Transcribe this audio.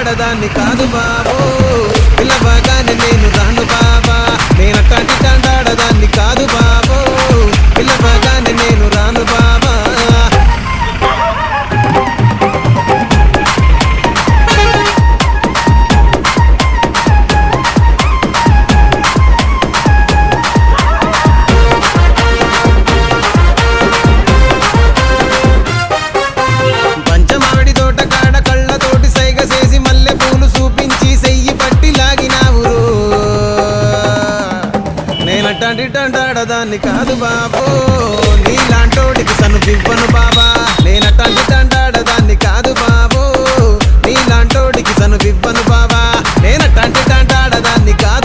తండాడదాన్ని కాదు బాబో పిల్లవగానే నేను రాను బాబా నేనట్లాంటి తండాడదాన్ని కాదు బాబో పిల్లవగానే నేను రాను బాబా పంచమావిడి తోట కాడ కళ్ళతోటి సైగ చేసి మల్లె పూలు చూపించి సెయ్యి పట్టి లాగినావురు నేనట్లాంటి తండాడదాన్ని కాదు బాబో నీలాంటోడికి సను పివ్వను బాబా నేనట్లాంటి తండాడదాన్ని కాదు బాబో నీలాంటోడికి సను పివ్వను బాబా నేనట్లాంటి తండాడదాన్ని కాదు